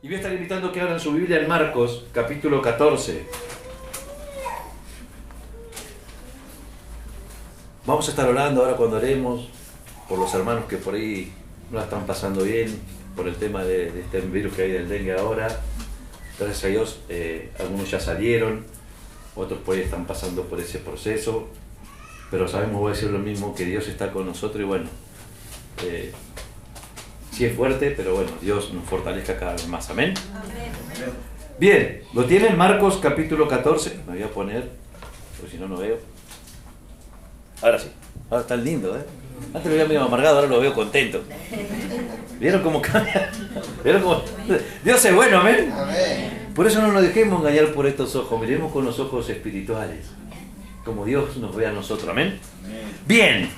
Y voy a estar invitando que abran su Biblia en Marcos, capítulo 14. Vamos a estar orando ahora cuando oremos por los hermanos que por ahí no la están pasando bien, por el tema de este virus que hay del dengue ahora. Gracias a Dios, algunos ya salieron, otros por ahí están pasando por ese proceso, pero sabemos, voy a decir lo mismo, que Dios está con nosotros y bueno, sí es fuerte, pero bueno, Dios nos fortalezca cada vez más. Amén. Amén. Bien, lo tienen Marcos capítulo 14, me voy a poner, porque si no, no veo. Ahora sí, ahora está lindo, ¿eh? Antes lo veía medio amargado, ahora lo veo contento. ¿Vieron cómo cambia? ¿Vieron cómo? Dios es bueno, amén. Amén. Por eso no nos dejemos engañar por estos ojos, miremos con los ojos espirituales, como Dios nos ve a nosotros, amén. Bien,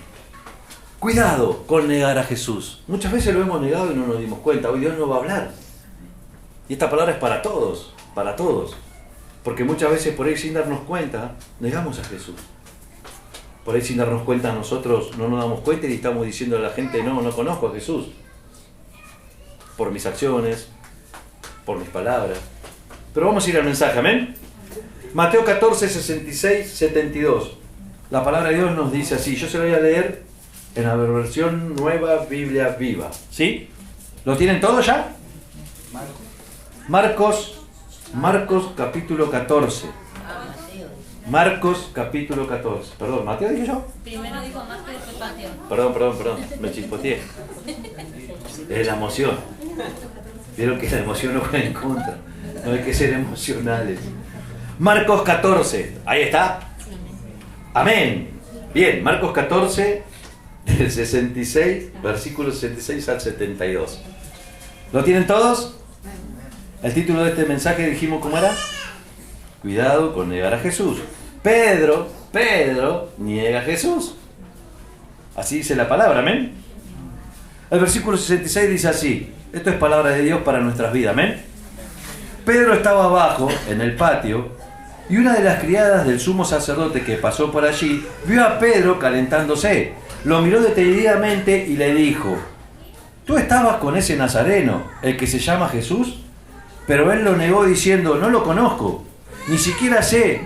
cuidado con negar a Jesús. Muchas veces lo hemos negado y no nos dimos cuenta, hoy Dios nos va a hablar. Y esta palabra es para todos, porque muchas veces por ahí sin darnos cuenta, negamos a Jesús. Por ahí sin darnos cuenta nosotros no nos damos cuenta y estamos diciendo a la gente, no conozco a Jesús. Por mis acciones, por mis palabras. Pero vamos a ir al mensaje, amén. Mateo 14, 66, 72. La palabra de Dios nos dice así, yo se lo voy a leer en la versión Nueva Biblia Viva. ¿Sí? ¿Lo tienen todos ya? Marcos capítulo 14. Marcos capítulo 14. Perdón, ¿Mateo dije yo? Primero dijo Marcos y después Mateo. Perdón, me chispoteé. Es la emoción. Vieron que la emoción no juega en contra. No hay que ser emocionales. Marcos 14. Ahí está. Amén. Bien, Marcos 14, del 66, versículos 66 al 72. ¿Lo tienen todos? El título de este mensaje dijimos cómo era. Cuidado con negar a Jesús. Pedro niega a Jesús. Así dice la palabra, amén. El versículo 66 dice así. Esto es palabra de Dios para nuestras vidas, amén. Pedro estaba abajo, en el patio, y una de las criadas del sumo sacerdote que pasó por allí, vio a Pedro calentándose. Lo miró detenidamente y le dijo, ¿tú estabas con ese nazareno, el que se llama Jesús? Pero él lo negó diciendo, no lo conozco. Ni siquiera sé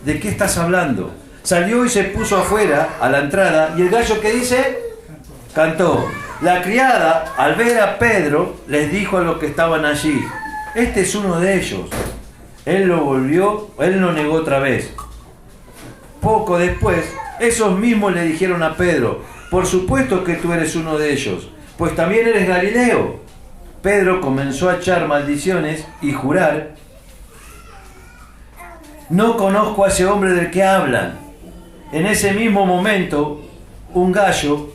de qué estás hablando. Salió y se puso afuera, a la entrada, y el gallo, ¿qué dice? Cantó. La criada, al ver a Pedro, les dijo a los que estaban allí, este es uno de ellos. Él lo negó otra vez. Poco después, esos mismos le dijeron a Pedro, por supuesto que tú eres uno de ellos, pues también eres Galileo. Pedro comenzó a echar maldiciones y jurar, no conozco a ese hombre del que hablan. En ese mismo momento, un gallo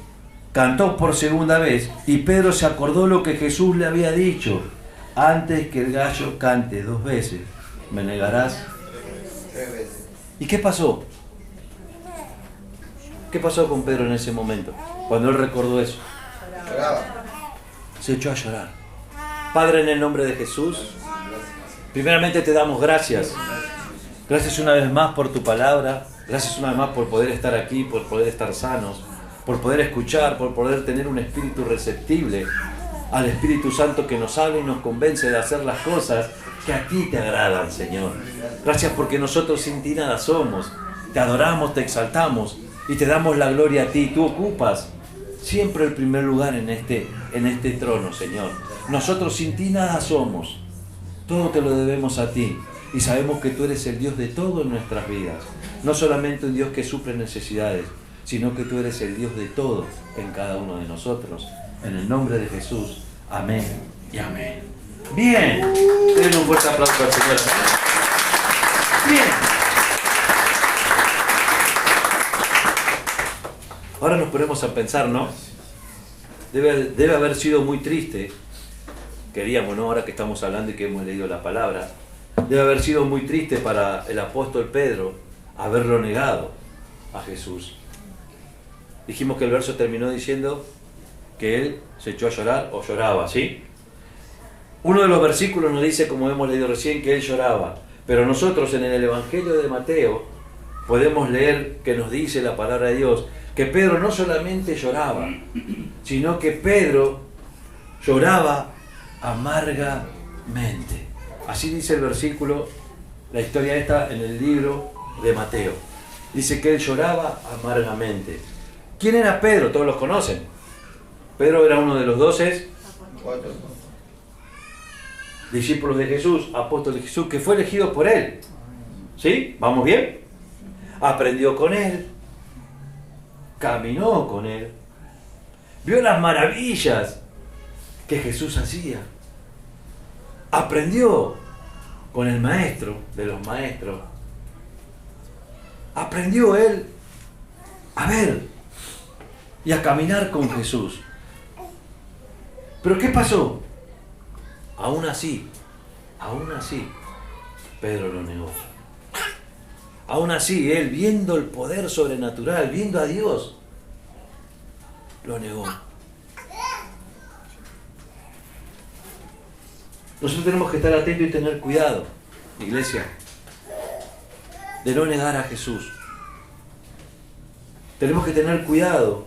cantó por segunda vez y Pedro se acordó lo que Jesús le había dicho. Antes que el gallo cante 2 veces, me negarás 3 veces. ¿Y qué pasó? ¿Qué pasó con Pedro en ese momento? Cuando él recordó eso. Lloraba. Se echó a llorar. Padre, en el nombre de Jesús, primeramente te damos gracias. Gracias una vez más por tu palabra. Gracias una vez más por poder estar aquí, por poder estar sanos, por poder escuchar, por poder tener un espíritu receptible al Espíritu Santo que nos habla y nos convence de hacer las cosas que a ti te agradan, Señor. Gracias porque nosotros sin ti nada somos. Te adoramos, te exaltamos y te damos la gloria a ti. Tú ocupas siempre el primer lugar en este trono, Señor. Nosotros sin ti nada somos. Todo te lo debemos a ti. Y sabemos que tú eres el Dios de todo en nuestras vidas. No solamente un Dios que suple necesidades, sino que tú eres el Dios de todo en cada uno de nosotros. En el nombre de Jesús. Amén y amén. Bien. Denle un fuerte aplauso al Señor. Bien. Ahora nos ponemos a pensar, ¿no? Debe haber sido muy triste. Queríamos, ¿no? Ahora que estamos hablando y que hemos leído la palabra. Debe haber sido muy triste para el apóstol Pedro haberlo negado a Jesús. Dijimos que el verso terminó diciendo que él se echó a llorar o lloraba, ¿sí? Uno de los versículos nos dice, como hemos leído recién, que él lloraba. Pero nosotros en el Evangelio de Mateo podemos leer que nos dice la palabra de Dios que Pedro no solamente lloraba, sino que Pedro lloraba amargamente. Así dice el versículo, la historia esta en el libro de Mateo. Dice que él lloraba amargamente. ¿Quién era Pedro? Todos los conocen. Pedro era uno de los 12 discípulos de Jesús, apóstoles de Jesús, que fue elegido por él. ¿Sí? ¿Vamos bien? Aprendió con él, caminó con él, vio las maravillas que Jesús hacía, aprendió con el maestro de los maestros, aprendió él a ver y a caminar con Jesús. ¿Pero qué pasó? Aún así, Pedro lo negó. Aún así, él, viendo el poder sobrenatural, viendo a Dios, lo negó. Nosotros tenemos que estar atentos y tener cuidado, iglesia, de no negar a Jesús. Tenemos que tener cuidado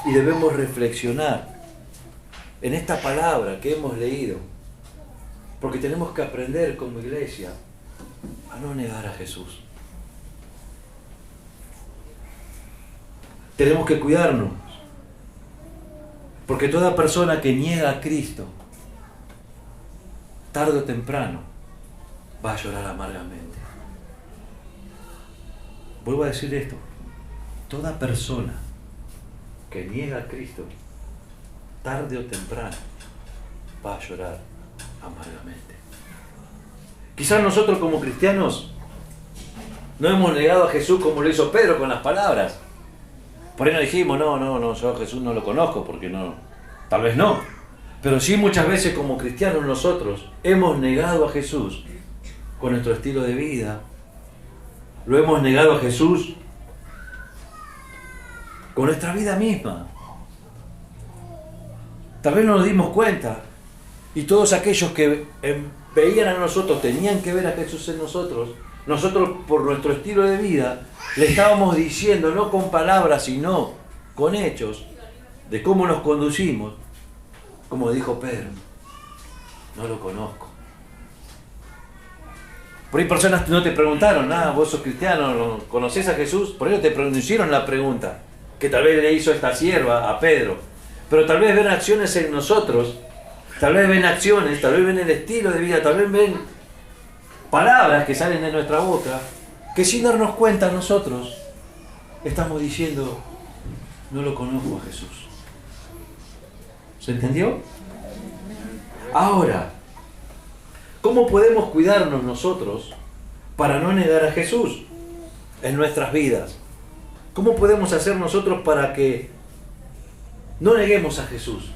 y debemos reflexionar en esta palabra que hemos leído, porque tenemos que aprender como iglesia a no negar a Jesús. Tenemos que cuidarnos, porque toda persona que niega a Cristo, tarde o temprano, va a llorar amargamente. Vuelvo a decir esto, toda persona que niega a Cristo, tarde o temprano, va a llorar amargamente. Quizás nosotros como cristianos no hemos negado a Jesús como lo hizo Pedro con las palabras. Por ahí no dijimos, no, yo a Jesús no lo conozco, porque no, tal vez no. Pero sí muchas veces como cristianos nosotros hemos negado a Jesús con nuestro estilo de vida. Lo hemos negado a Jesús con nuestra vida misma. Tal vez no nos dimos cuenta. Y todos aquellos que veían a nosotros, tenían que ver a Jesús en nosotros, nosotros por nuestro estilo de vida, le estábamos diciendo, no con palabras, sino con hechos, de cómo nos conducimos, como dijo Pedro, no lo conozco. Por ahí personas no te preguntaron, vos sos cristiano, ¿conocés a Jesús? Por ahí te hicieron la pregunta, que tal vez le hizo esta sierva a Pedro, pero tal vez ven acciones en nosotros, tal vez ven acciones, tal vez ven el estilo de vida, tal vez ven palabras que salen de nuestra boca, que sin darnos cuenta nosotros estamos diciendo, no lo conozco a Jesús. ¿Se entendió? Ahora, ¿cómo podemos cuidarnos nosotros para no negar a Jesús en nuestras vidas? ¿Cómo podemos hacer nosotros para que no neguemos a Jesús?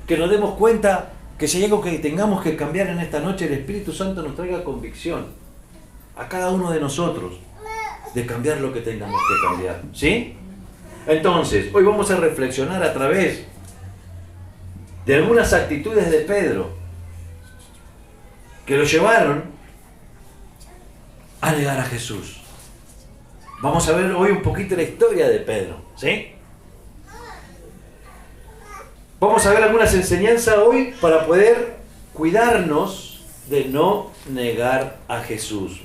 Que nos demos cuenta que si hay algo que tengamos que cambiar en esta noche, el Espíritu Santo nos traiga convicción a cada uno de nosotros de cambiar lo que tengamos que cambiar. ¿Sí? Entonces, hoy vamos a reflexionar a través de algunas actitudes de Pedro que lo llevaron a negar a Jesús. Vamos a ver hoy un poquito la historia de Pedro. ¿Sí? Vamos a ver algunas enseñanzas hoy para poder cuidarnos de no negar a Jesús.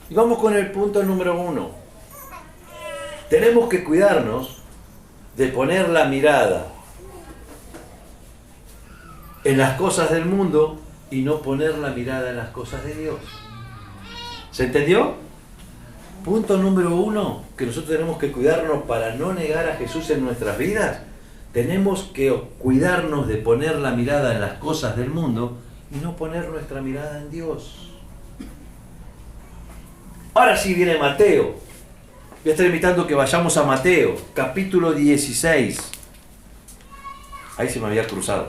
Y vamos con el punto número 1. Tenemos que cuidarnos de poner la mirada en las cosas del mundo y no poner la mirada en las cosas de Dios. ¿Se entendió? Punto número 1, que nosotros tenemos que cuidarnos para no negar a Jesús en nuestras vidas. Tenemos que cuidarnos de poner la mirada en las cosas del mundo y no poner nuestra mirada en Dios. Ahora sí viene Mateo. Voy a estar invitando que vayamos a Mateo, capítulo 16. Ahí se me había cruzado.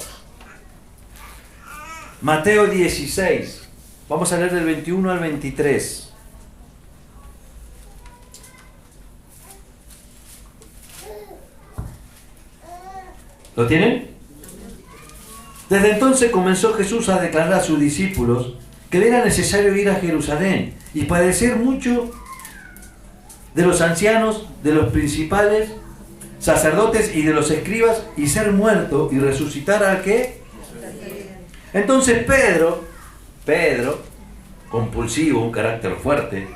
Mateo 16. Vamos a leer del 21 al 23. ¿Lo tienen? Desde entonces comenzó Jesús a declarar a sus discípulos que le era necesario ir a Jerusalén y padecer mucho de los ancianos, de los principales sacerdotes y de los escribas, y ser muerto y resucitar ¿a qué? Entonces Pedro, compulsivo, un carácter fuerte,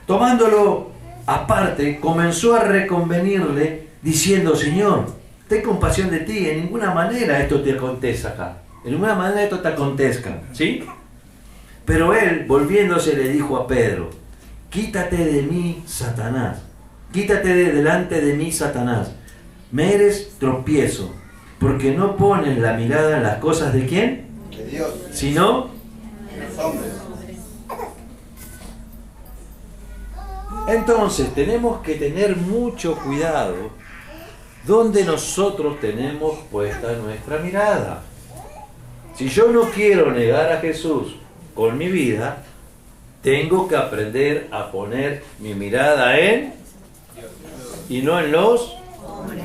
tomándolo aparte, comenzó a reconvenirle diciendo: Señor, ten compasión de ti, en ninguna manera esto te acontezca acá, en ninguna manera esto te acontezca, ¿sí? Pero él, volviéndose, le dijo a Pedro: quítate de mí, Satanás, quítate de delante de mí, Satanás, me eres tropiezo, porque no pones la mirada en las cosas de ¿quién? De Dios. Sino De los hombres. entonces tenemos que tener mucho cuidado donde nosotros tenemos puesta nuestra mirada. Si yo no quiero negar a Jesús con mi vida, tengo que aprender a poner mi mirada en y no en los hombres.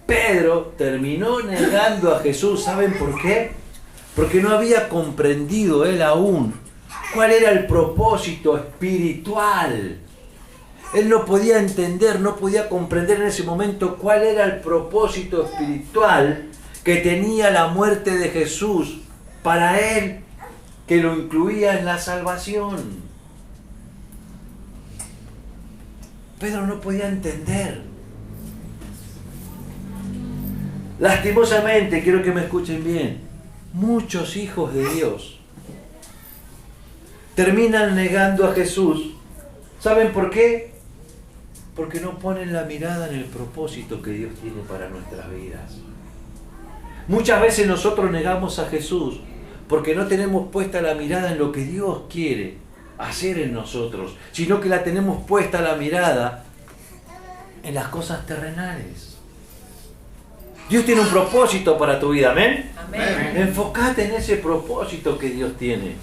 Pedro terminó negando a Jesús. ¿Saben por qué? Porque no había comprendido él aún cuál era el propósito espiritual. Él no podía entender, no podía comprender en ese momento cuál era el propósito espiritual que tenía la muerte de Jesús para él, que lo incluía en la salvación. Pedro no podía entender. Lastimosamente, quiero que me escuchen bien, muchos hijos de Dios terminan negando a Jesús. ¿Saben por qué? Porque no ponen la mirada en el propósito que Dios tiene para nuestras vidas. Muchas veces nosotros negamos a Jesús porque no tenemos puesta la mirada en lo que Dios quiere hacer en nosotros, sino que la tenemos puesta la mirada en las cosas terrenales. Dios tiene un propósito para tu vida, ¿amén? Amén. Enfócate en ese propósito que Dios tiene.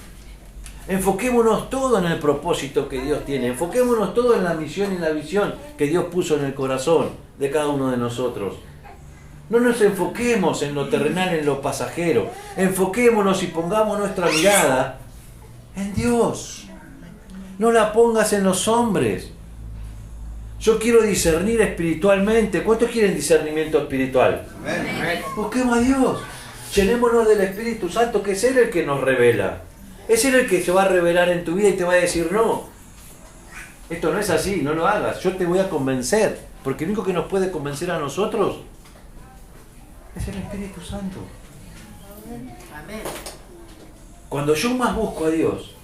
Enfoquémonos todo en el propósito que Dios tiene. Enfoquémonos todo en la misión y la visión que Dios puso en el corazón de cada uno de nosotros. No nos enfoquemos en lo terrenal, en lo pasajero. Enfoquémonos y pongamos nuestra mirada en Dios. No la pongas en los hombres. Yo quiero discernir espiritualmente. ¿Cuántos quieren discernimiento espiritual? Amén. Busquemos a Dios. Llenémonos del Espíritu Santo, que es Él el que nos revela. Es Él el que se va a revelar en tu vida y te va a decir: no, esto no es así, no lo hagas. Yo te voy a convencer. Porque el único que nos puede convencer a nosotros es el Espíritu Santo. Amén. Cuando yo más busco a Dios,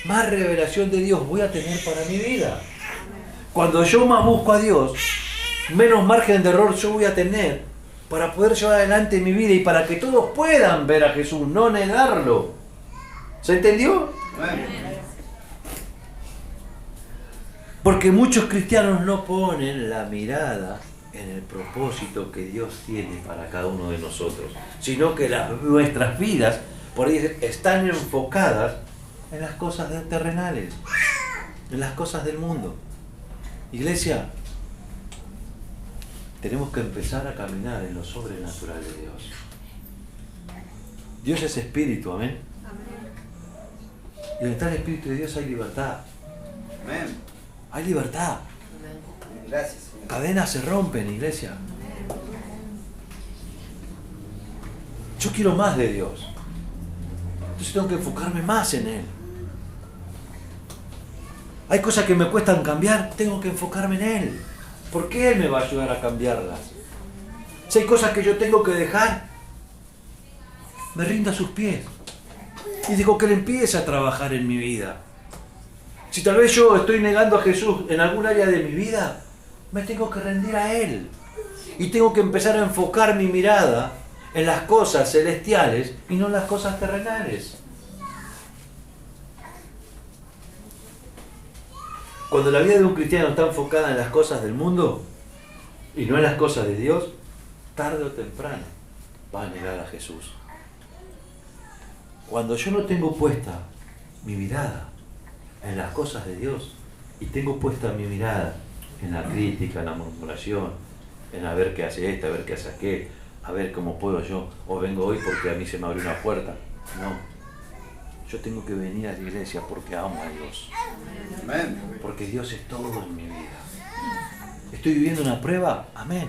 más revelación de Dios voy a tener para mi vida. Cuando yo más busco a Dios, menos margen de error yo voy a tener para poder llevar adelante mi vida y para que todos puedan ver a Jesús, no negarlo. ¿Se entendió? Amén. Porque muchos cristianos no ponen la mirada en el propósito que Dios tiene para cada uno de nosotros, sino que nuestras vidas por ahí están enfocadas en las cosas terrenales, en las cosas del mundo. Iglesia, tenemos que empezar a caminar en lo sobrenatural de Dios. Dios es espíritu, amén. Y donde está el Espíritu de Dios hay libertad. Amén. Hay libertad. Gracias, Señor. Cadenas se rompen, iglesia. Yo quiero más de Dios. Entonces tengo que enfocarme más en Él. Hay cosas que me cuestan cambiar, tengo que enfocarme en Él. Porque Él me va a ayudar a cambiarlas. Si hay cosas que yo tengo que dejar, me rindo a sus pies. Y digo que Él empiece a trabajar en mi vida. Si tal vez yo estoy negando a Jesús en algún área de mi vida, me tengo que rendir a Él. Y tengo que empezar a enfocar mi mirada en las cosas celestiales y no en las cosas terrenales. Cuando la vida de un cristiano está enfocada en las cosas del mundo y no en las cosas de Dios, tarde o temprano va a negar a Jesús. Cuando yo no tengo puesta mi mirada en las cosas de Dios y tengo puesta mi mirada en la crítica, en la murmuración, en a ver qué hace esta, a ver qué hace aquel, a ver cómo puedo yo, o vengo hoy porque a mí se me abrió una puerta. No, yo tengo que venir a la iglesia porque amo a Dios. Amén. Porque Dios es todo en mi vida. ¿Estoy viviendo una prueba? Amén.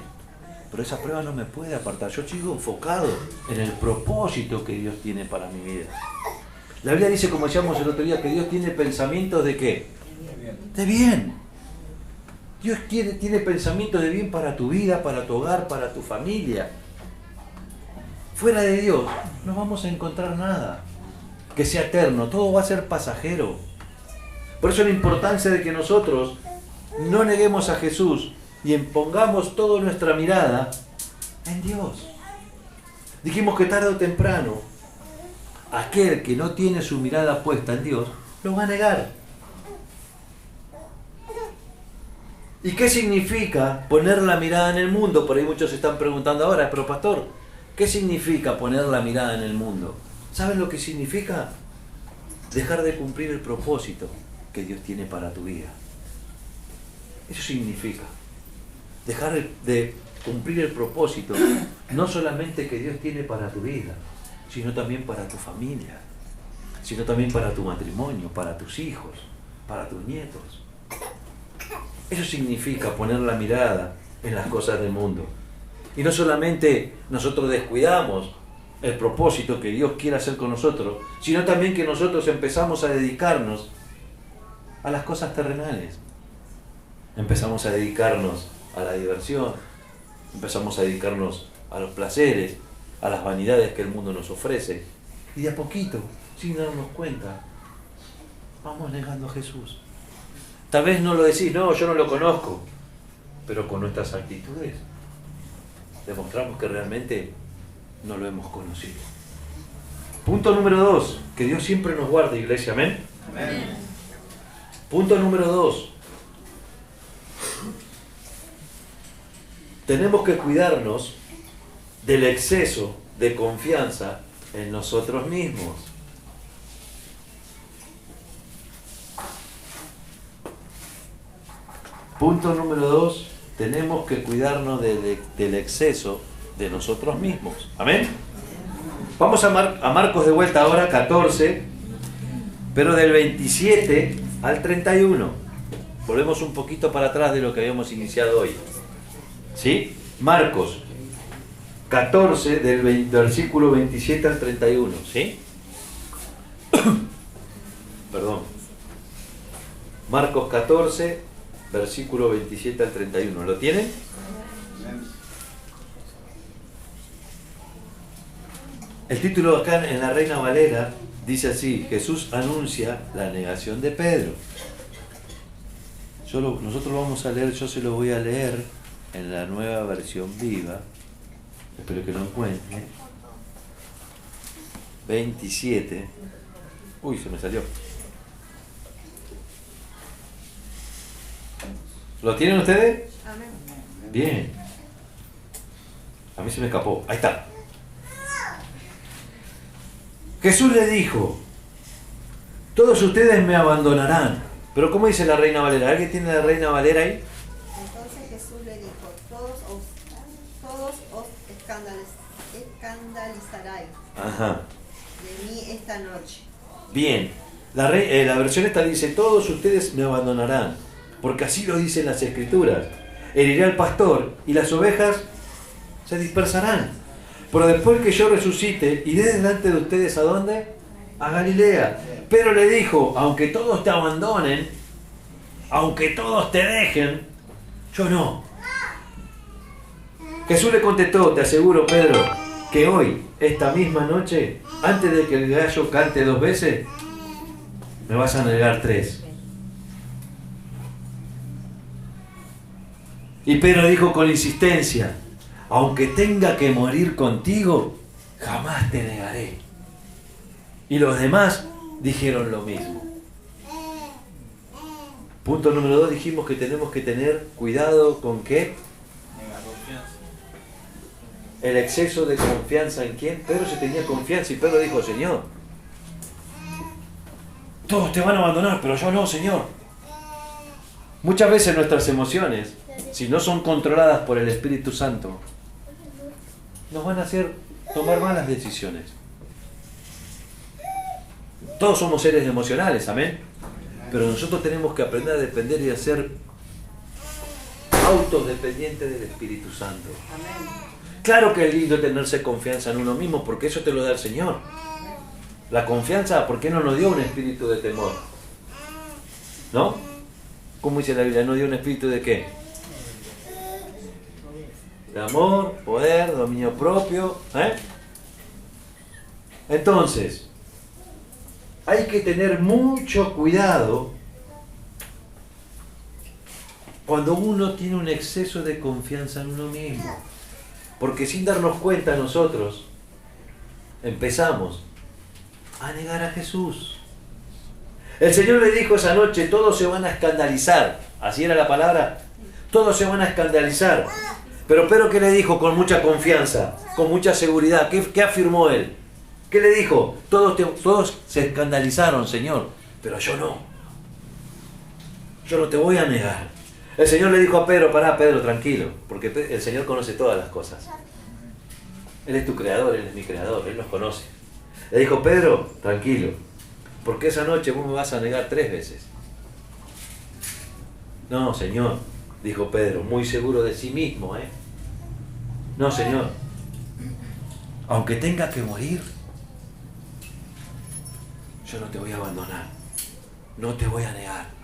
pero esa prueba no me puede apartar. Yo sigo enfocado en el propósito que Dios tiene para mi vida. La Biblia dice, como decíamos el otro día, que Dios tiene pensamientos ¿de qué? De bien. Dios tiene pensamientos de bien para tu vida, para tu hogar, para tu familia. Fuera de Dios no vamos a encontrar nada que sea eterno, todo va a ser pasajero. Por eso la importancia de que nosotros no neguemos a Jesús y pongamos toda nuestra mirada en Dios. Dijimos que tarde o temprano, aquel que no tiene su mirada puesta en Dios, lo va a negar. ¿Y qué significa poner la mirada en el mundo? Por ahí muchos se están preguntando ahora, pero pastor, ¿qué significa poner la mirada en el mundo? ¿Saben lo que significa? Dejar de cumplir el propósito que Dios tiene para tu vida. Eso significa dejar de cumplir el propósito, no solamente que Dios tiene para tu vida, sino también para tu familia, sino también para tu matrimonio, para tus hijos, para tus nietos. Eso significa poner la mirada en las cosas del mundo. Y no solamente nosotros descuidamos el propósito que Dios quiere hacer con nosotros, sino también que nosotros empezamos a dedicarnos a las cosas terrenales. Empezamos a dedicarnos a la diversión, empezamos a dedicarnos a los placeres, a las vanidades que el mundo nos ofrece. Y de a poquito, sin darnos cuenta, vamos negando a Jesús. Tal vez no lo decís, no, yo no lo conozco, pero con nuestras actitudes demostramos que realmente no lo hemos conocido. Punto número 2, que Dios siempre nos guarde, iglesia, amén. Amén. Punto número 2, tenemos que cuidarnos del exceso de confianza en nosotros mismos. Punto número 2, tenemos que cuidarnos del exceso de nosotros mismos. ¿Amén? Vamos a Marcos de vuelta ahora, 14, pero del 27 al 31. Volvemos un poquito para atrás de lo que habíamos iniciado hoy. ¿Sí? Marcos 14, del versículo 27 al 31. ¿Sí? Perdón. Marcos 14, versículo 27 al 31. ¿Lo tienen? El título acá en la Reina Valera dice así: Jesús anuncia la negación de Pedro. Nosotros lo vamos a leer, yo se lo voy a leer en la Nueva Versión Viva. Espero que lo encuentre. 27. Uy, se me salió. ¿Lo tienen ustedes? Amén. Bien. A mí se me escapó. Ahí está. Jesús le dijo: todos ustedes me abandonarán. Pero ¿cómo dice la Reina Valera? ¿Alguien tiene la Reina Valera ahí? Entonces Jesús le dijo: todos os escandalizaréis Ajá. de mí esta noche. Bien. La versión esta dice: todos ustedes me abandonarán, porque así lo dicen las Escrituras. Heriré al pastor y las ovejas se dispersarán. Pero después que yo resucite, iré delante de ustedes ¿a dónde? A Galilea. Pedro le dijo: aunque todos te abandonen, aunque todos te dejen, yo no. Jesús le contestó: te aseguro, Pedro, que hoy, esta misma noche, antes de que el gallo cante 2 veces, me vas a negar 3. Y Pedro dijo con insistencia: aunque tenga que morir contigo, jamás te negaré. Y los demás dijeron lo mismo. Punto número 2, dijimos que tenemos que tener cuidado con ¿qué? El exceso de confianza en quién. Pedro se tenía confianza y Pedro dijo: Señor, todos te van a abandonar, pero yo no, Señor. Muchas veces nuestras emociones, si no son controladas por el Espíritu Santo, nos van a hacer tomar malas decisiones. Todos somos seres emocionales, amén. Pero nosotros tenemos que aprender a depender y a ser autodependientes del Espíritu Santo. Claro que es lindo tenerse confianza en uno mismo, porque eso te lo da el Señor. La confianza, ¿por qué no nos dio un espíritu de temor? ¿No? ¿Cómo dice la Biblia? ¿No dio un espíritu de qué? De amor, poder, dominio propio. Entonces, hay que tener mucho cuidado cuando uno tiene un exceso de confianza en uno mismo. Porque sin darnos cuenta nosotros empezamos a negar a Jesús. El Señor le dijo esa noche, todos se van a escandalizar. Así era la palabra. Todos se van a escandalizar. Pero Pedro, ¿qué le dijo? Con mucha confianza, con mucha seguridad. ¿Qué afirmó él? ¿Qué le dijo? Todos se escandalizaron, Señor, pero yo no. Yo no te voy a negar. El Señor le dijo a Pedro, pará, Pedro, tranquilo, porque el Señor conoce todas las cosas. Él es tu creador, Él es mi creador, Él nos conoce. Le dijo, Pedro, tranquilo, porque esa noche vos me vas a negar 3 veces. No, Señor, dijo Pedro, muy seguro de sí mismo, No, Señor, aunque tenga que morir, yo no te voy a abandonar, no te voy a negar.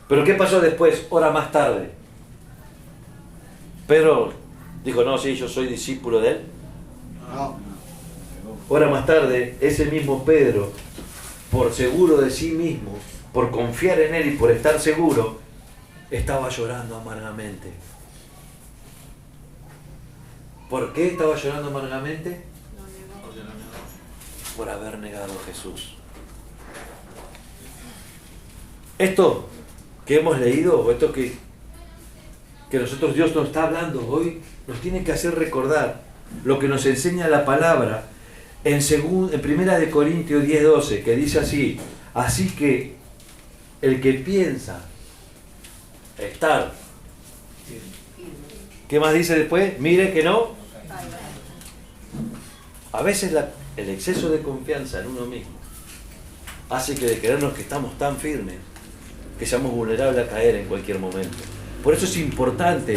Pero ¿qué pasó después? Hora más tarde. Pedro dijo, no, sí, yo soy discípulo de él. No. Hora más tarde, ese mismo Pedro, por seguro de sí mismo, por confiar en él y por estar seguro, estaba llorando amargamente. ¿Por qué estaba llorando amargamente? Por haber negado a Jesús. Esto que hemos leído, o esto que nosotros Dios nos está hablando hoy, nos tiene que hacer recordar lo que nos enseña la palabra en 1 Corintios 10:12, que dice así, así que el que piensa estar, ¿qué más dice después? Mire que no. A veces el exceso de confianza en uno mismo hace que de creernos que estamos tan firmes que seamos vulnerables a caer en cualquier momento. Por eso es importante,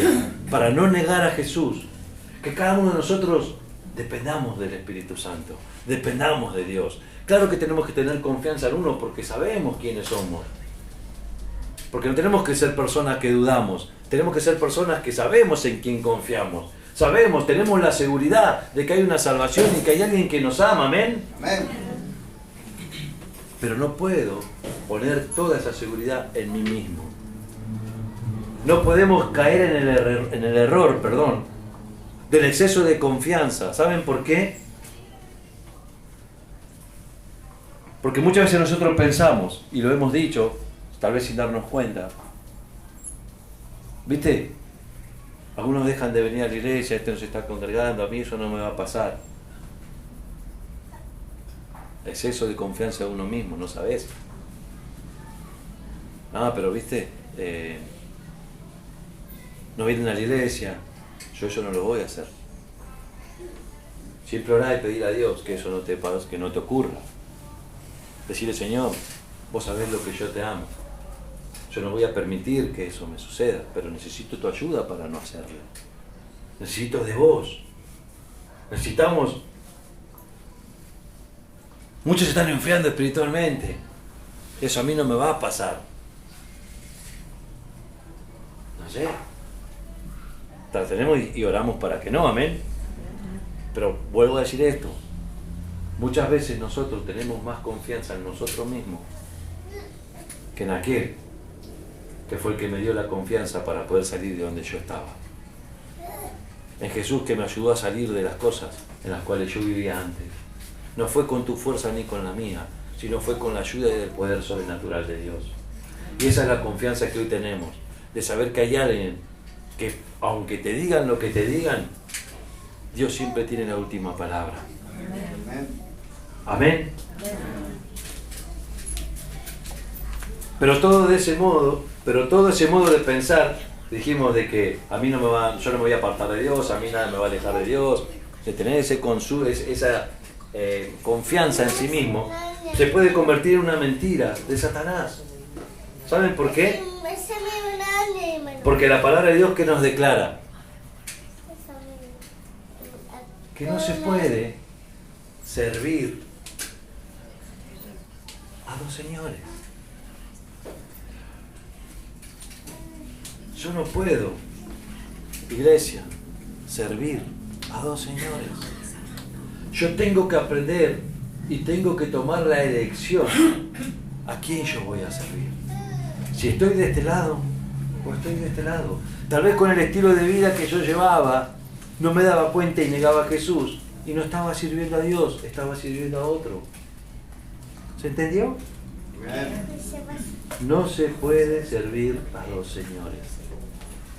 para no negar a Jesús, que cada uno de nosotros dependamos del Espíritu Santo, dependamos de Dios. Claro que tenemos que tener confianza en uno porque sabemos quiénes somos. Porque no tenemos que ser personas que dudamos, tenemos que ser personas que sabemos en quién confiamos. Sabemos, tenemos la seguridad de que hay una salvación y que hay alguien que nos ama, amén. Amén. Pero no puedo poner toda esa seguridad en mí mismo. No podemos caer en el error, del exceso de confianza. ¿Saben por qué? Porque muchas veces nosotros pensamos, y lo hemos dicho, tal vez sin darnos cuenta, ¿viste? Algunos dejan de venir a la iglesia, este no se está congregando, a mí eso no me va a pasar. Exceso de confianza en uno mismo, no sabes. No, pero viste, no vienen a la iglesia, yo eso no lo voy a hacer. Siempre orar y pedir a Dios que eso que no te ocurra. Decirle, Señor, vos sabés lo que yo te amo. Yo no voy a permitir que eso me suceda, pero necesito tu ayuda para no hacerlo. Necesito de vos. Necesitamos. Muchos se están enfriando espiritualmente. Eso a mí no me va a pasar. No sé. Trataremos y oramos para que no, amén. Pero vuelvo a decir esto. Muchas veces nosotros tenemos más confianza en nosotros mismos que en aquel que fue el que me dio la confianza para poder salir de donde yo estaba. En Jesús, que me ayudó a salir de las cosas en las cuales yo vivía antes. No fue con tu fuerza ni con la mía, sino fue con la ayuda y el poder sobrenatural de Dios. Y esa es la confianza que hoy tenemos, de saber que hay alguien que, aunque te digan lo que te digan, Dios siempre tiene la última palabra. Amén. Pero todo ese modo de pensar, dijimos de que a mí yo no me voy a apartar de Dios, a mí nada me va a alejar de Dios, de tener esa confianza en sí mismo, se puede convertir en una mentira de Satanás. ¿Saben por qué? Porque la palabra de Dios que nos declara que no se puede servir a dos señores. Yo no puedo, iglesia, servir a dos señores. Yo tengo que aprender y tengo que tomar la elección a quién yo voy a servir. Si estoy de este lado o estoy de este lado. Tal vez con el estilo de vida que yo llevaba no me daba cuenta y negaba a Jesús y no estaba sirviendo a Dios, estaba sirviendo a otro. ¿Se entendió? No se puede servir a los señores.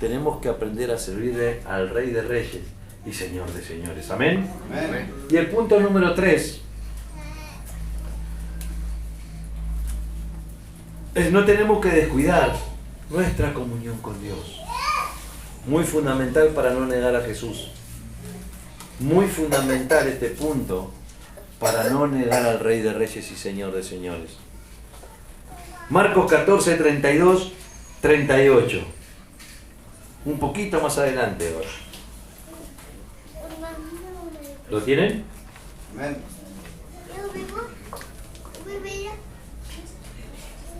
Tenemos que aprender a servirle al Rey de Reyes y Señor de Señores. ¿Amén? Amén. Y el punto número 3 es: no tenemos que descuidar nuestra comunión con Dios. Muy fundamental para no negar a Jesús. Muy fundamental este punto para no negar al Rey de Reyes y Señor de Señores. Marcos 14, 32, 38. Un poquito más adelante ahora. ¿Lo tienen? Amén.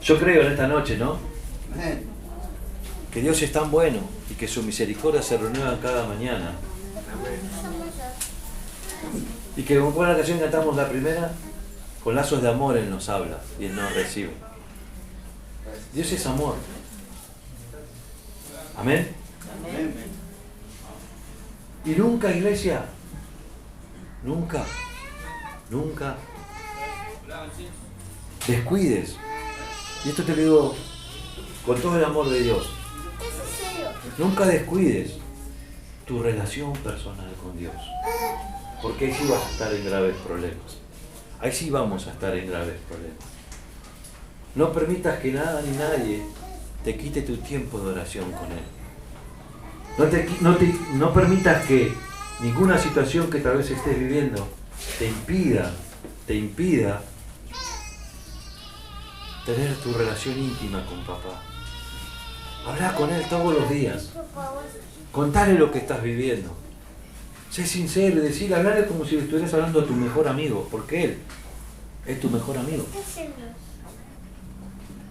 Yo creo en esta noche, ¿no? Amén. Que Dios es tan bueno y que su misericordia se renueva cada mañana. Y que con buena canción cantamos la primera, con lazos de amor Él nos habla y Él nos recibe. Dios es amor. Amén. Amén. Y nunca, iglesia, nunca descuides. Y esto te lo digo con todo el amor de Dios. Nunca descuides tu relación personal con Dios. Porque ahí sí vas a estar en graves problemas. Ahí sí vamos a estar en graves problemas. No permitas que nada ni nadie te quite tu tiempo de oración con Él. No permitas que ninguna situación que tal vez estés viviendo te impida tener tu relación íntima con papá. Habla con Él todos los días. Contale lo que estás viviendo. Sé sincero y decirle, hablarle como si estuvieras hablando a tu mejor amigo, porque Él es tu mejor amigo.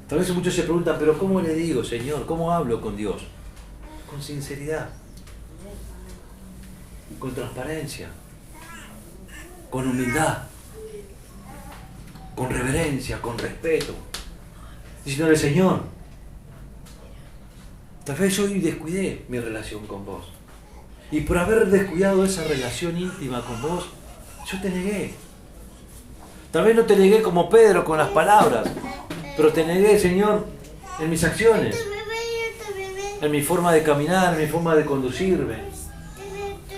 Tal vez muchos se preguntan, pero ¿cómo le digo, Señor? ¿Cómo hablo con Dios? Con sinceridad, con transparencia, con humildad, con reverencia, con respeto. Diciéndole, Señor, tal vez hoy descuidé mi relación con vos. Y por haber descuidado esa relación íntima con vos, yo te negué. Tal vez no te negué como Pedro con las palabras, pero te negué, Señor, en mis acciones, en mi forma de caminar, en mi forma de conducirme.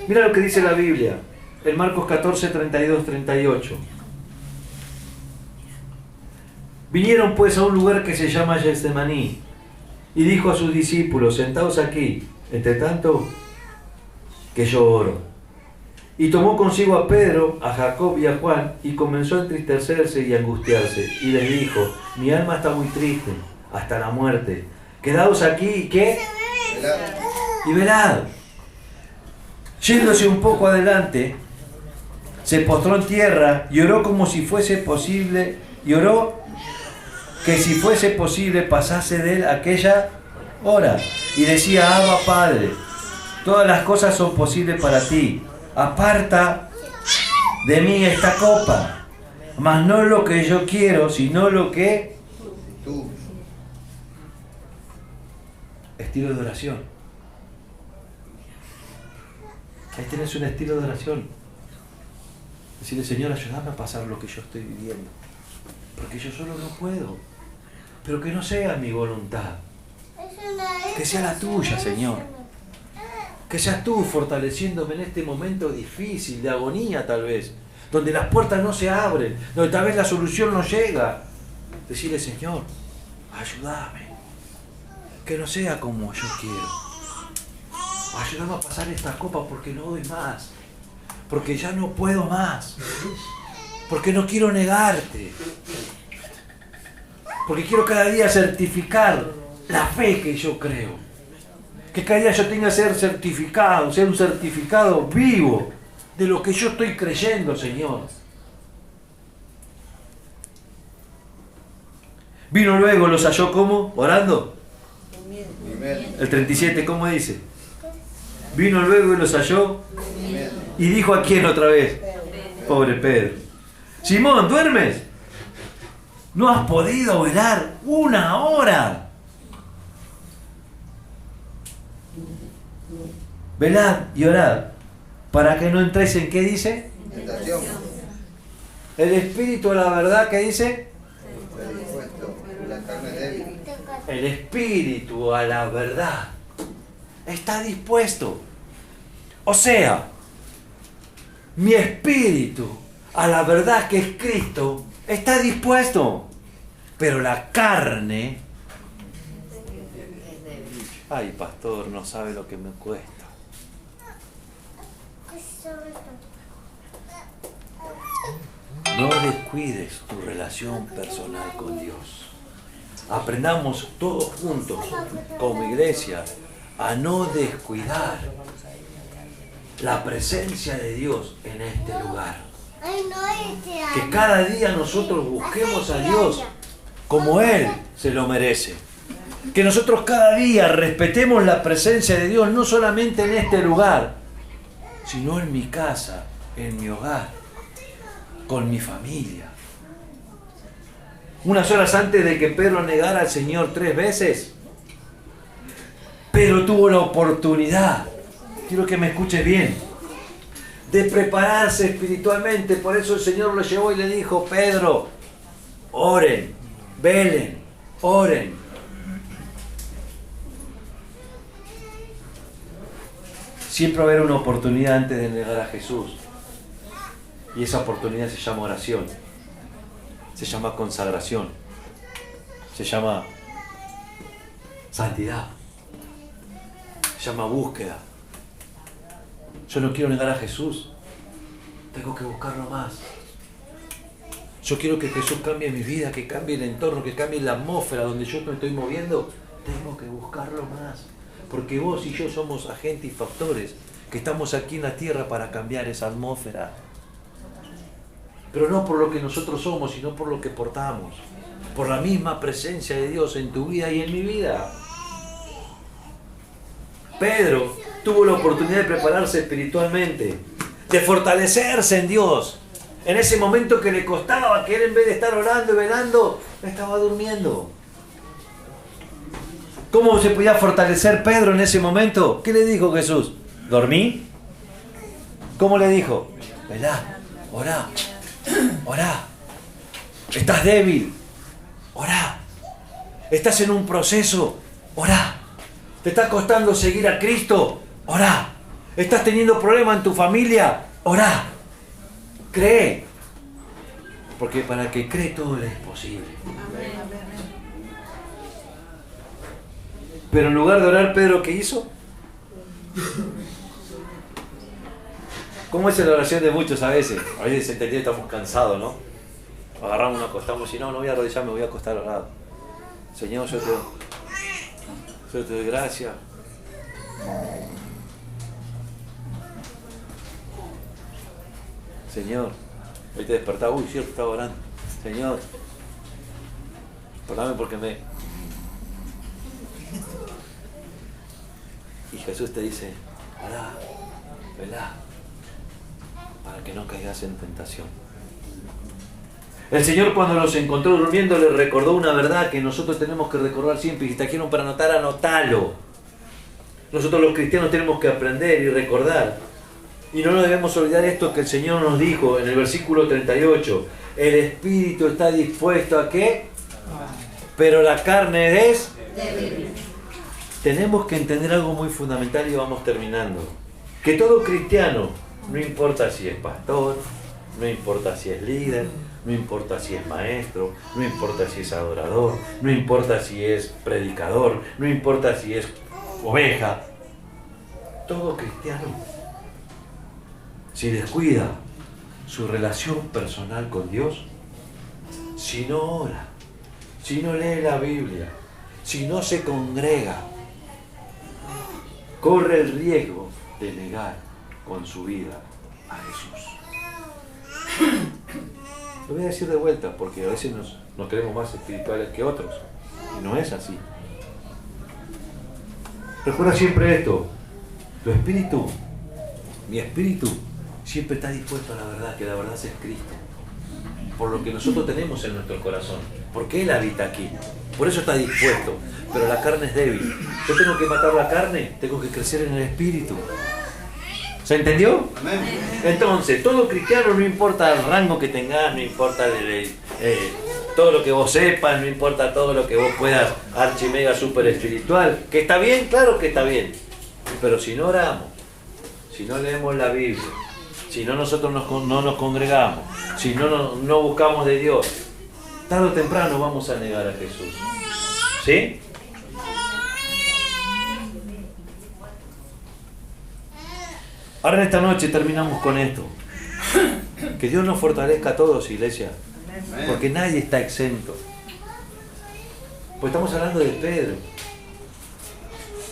Mira lo que dice la Biblia, en Marcos 14, 32, 38. Vinieron pues a un lugar que se llama Getsemaní, y dijo a sus discípulos, sentaos aquí, entre tanto que yo oro. Y tomó consigo a Pedro, a Jacob y a Juan, y comenzó a entristecerse y a angustiarse, y les dijo, mi alma está muy triste, hasta la muerte. Quedaos aquí, ¿y qué? Y velad. Yéndose un poco adelante, se postró en tierra y oró como si fuese posible, y oró que si fuese posible pasase de él aquella hora. Y decía, Abba, Padre, todas las cosas son posibles para ti. Aparta de mí esta copa, mas no lo que yo quiero, sino lo que Tú. Estilo de oración. Ahí tenés un estilo de oración. Decirle, Señor, ayúdame a pasar lo que yo estoy viviendo, porque yo solo no puedo. Pero que no sea mi voluntad, que sea la tuya, Señor. Que seas tú fortaleciéndome en este momento difícil, de agonía tal vez, donde las puertas no se abren, donde tal vez la solución no llega. Decirle, Señor, ayúdame, que no sea como yo quiero. Ayúdame a pasar esta copa porque no doy más, porque ya no puedo más, porque no quiero negarte, porque quiero cada día certificar la fe que yo creo. Que cada día yo tenga que ser certificado, ser un certificado vivo de lo que yo estoy creyendo, Señor. Vino luego, los halló ¿cómo? Orando. El 37, ¿cómo dice? Vino luego y los halló y dijo a quién otra vez. Pobre Pedro. Simón, ¿duermes? ¿No has podido velar una hora? Velad y orad para que no entréis en ¿qué dice? Tentación. El espíritu de la verdad, ¿qué dice? Está dispuesto. La carne débil. El espíritu a la verdad está dispuesto. O sea, mi espíritu a la verdad que es Cristo está dispuesto. Pero la carne... Ay, pastor, no sabe lo que me cuesta. No descuides tu relación personal con Dios. Aprendamos todos juntos, como iglesia, a no descuidar la presencia de Dios en este lugar. Que cada día nosotros busquemos a Dios como Él se lo merece. Que nosotros cada día respetemos la presencia de Dios, no solamente en este lugar, sino en mi casa, en mi hogar, con mi familia. Unas horas antes de que Pedro negara al Señor 3 veces, Pedro tuvo la oportunidad, quiero que me escuches bien, de prepararse espiritualmente. Por eso el Señor lo llevó y le dijo: Pedro, oren, velen, oren. Siempre va a haber una oportunidad antes de negar a Jesús. Y esa oportunidad se llama oración. Se llama consagración. Se llama santidad. Se llama búsqueda. Yo no quiero negar a Jesús. Tengo que buscarlo más. Yo quiero que Jesús cambie mi vida, que cambie el entorno, que cambie la atmósfera donde yo me estoy moviendo. Tengo que buscarlo más. Porque vos y yo somos agentes y factores que estamos aquí en la tierra para cambiar esa atmósfera. Pero no por lo que nosotros somos, sino por lo que portamos. Por la misma presencia de Dios en tu vida y en mi vida. Pedro tuvo la oportunidad de prepararse espiritualmente, de fortalecerse en Dios. En ese momento que le costaba, que él en vez de estar orando y velando, estaba durmiendo. ¿Cómo se podía fortalecer Pedro en ese momento? ¿Qué le dijo Jesús? ¿Dormí? ¿Cómo le dijo? Velá, orá, orá. ¿Estás débil? Orá. ¿Estás en un proceso? Orá. ¿Te está costando seguir a Cristo? Orá. ¿Estás teniendo problemas en tu familia? Orá. Cree. Porque para el que cree todo es posible. Pero en lugar de orar, Pedro, ¿qué hizo? ¿Cómo es la oración de muchos a veces? A veces entendí, estamos cansados, ¿no? Agarramos, nos acostamos y no voy a arrodillar, me voy a acostar orado. Señor, yo te doy gracias. Señor, hoy te despertaba, uy, cierto, estaba orando. Señor, perdóname porque Y Jesús te dice: orá, velá, para que no caigas en tentación. El Señor, cuando los encontró durmiendo, les recordó una verdad que nosotros tenemos que recordar siempre. Y si te quieren para anotar, anotalo. Nosotros los cristianos tenemos que aprender y recordar. Y no nos debemos olvidar esto que el Señor nos dijo en el versículo 38. El espíritu está dispuesto ¿a qué? Pero la carne es débil. Tenemos que entender algo muy fundamental y vamos terminando. Que todo cristiano, no importa si es pastor, no importa si es líder, no importa si es maestro, no importa si es adorador, no importa si es predicador, no importa si es oveja, todo cristiano, si descuida su relación personal con Dios, si no ora, si no lee la Biblia, si no se congrega, corre el riesgo de negar con su vida a Jesús. Lo voy a decir de vuelta porque a veces nos creemos más espirituales que otros y no es así. Recuerda siempre esto: tu espíritu, mi espíritu, siempre está dispuesto a la verdad, que la verdad es Cristo. Por lo que nosotros tenemos en nuestro corazón, porque Él habita aquí, por eso está dispuesto, pero la carne es débil. Yo tengo que matar la carne, tengo que crecer en el espíritu. ¿Se entendió? Amén. Entonces, todo cristiano, no importa el rango que tengas, no importa todo lo que vos sepas, no importa todo lo que vos puedas, archi mega super espiritual, que está bien, claro que está bien, pero si no oramos, si no leemos la Biblia, si no nosotros no nos congregamos, si no buscamos de Dios, tarde o temprano vamos a negar a Jesús. ¿Sí? Ahora en esta noche terminamos con esto. Que Dios nos fortalezca a todos, iglesia. Porque nadie está exento. Pues estamos hablando de Pedro.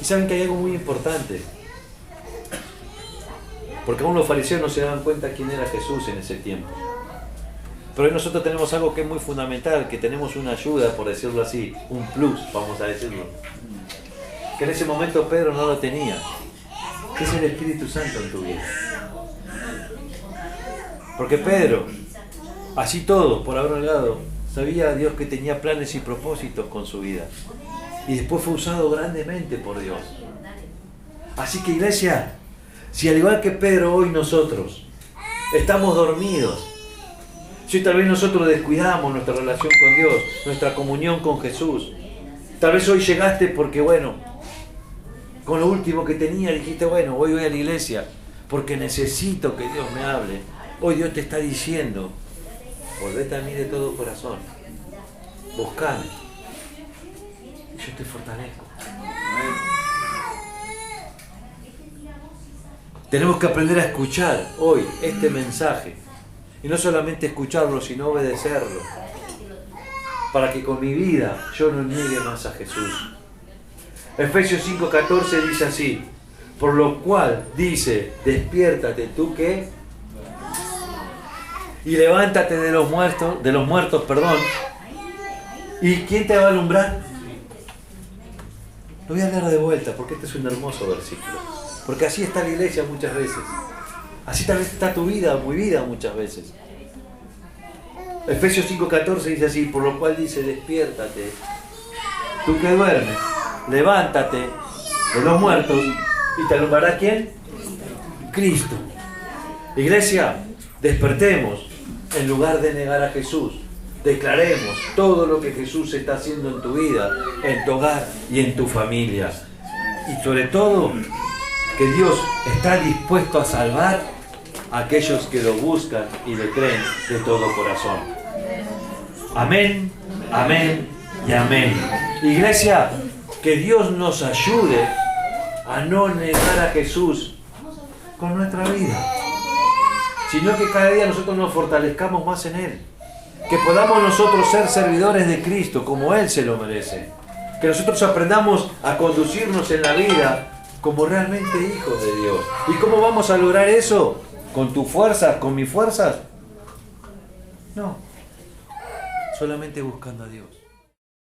Y saben que hay algo muy importante. Porque aún los fariseos no se daban cuenta quién era Jesús en ese tiempo. Pero hoy nosotros tenemos algo que es muy fundamental, que tenemos una ayuda, por decirlo así, un plus, vamos a decirlo. Que en ese momento Pedro no lo tenía. Que es el Espíritu Santo en tu vida. Porque Pedro, así todo, por haber negado, sabía Dios que tenía planes y propósitos con su vida. Y después fue usado grandemente por Dios. Así que, iglesia, si al igual que Pedro hoy nosotros estamos dormidos, si tal vez nosotros descuidamos nuestra relación con Dios, nuestra comunión con Jesús, tal vez hoy llegaste porque, bueno, con lo último que tenía dijiste, bueno, hoy voy a la iglesia porque necesito que Dios me hable. Hoy Dios te está diciendo, volvete a mí de todo corazón, buscame, y yo te fortalezco. Tenemos que aprender a escuchar hoy este mensaje, y no solamente escucharlo, sino obedecerlo, para que con mi vida yo no niegue más a Jesús. Efesios 5:14 dice así: por lo cual dice, despiértate tú que, y levántate de los muertos, ¿y quién te va a alumbrar? Lo voy a leer de vuelta porque este es un hermoso versículo, porque así está la iglesia muchas veces, así tal vez está tu vida, mi vida muchas veces. Efesios 5:14 dice así: por lo cual dice, despiértate tú que duermes, levántate de los muertos, ¿y te alumbrará quién? Cristo. Iglesia, despertemos en lugar de negar a Jesús. Declaremos todo lo que Jesús está haciendo en tu vida, en tu hogar y en tu familia. Y sobre todo, que Dios está dispuesto a salvar a aquellos que lo buscan y le creen de todo corazón. Amén, amén y amén. Iglesia, que Dios nos ayude a no negar a Jesús con nuestra vida, sino que cada día nosotros nos fortalezcamos más en Él, que podamos nosotros ser servidores de Cristo como Él se lo merece, que nosotros aprendamos a conducirnos en la vida como realmente hijos de Dios. ¿Y cómo vamos a lograr eso? ¿Con tu fuerza? ¿Con mis fuerzas? No, solamente buscando a Dios.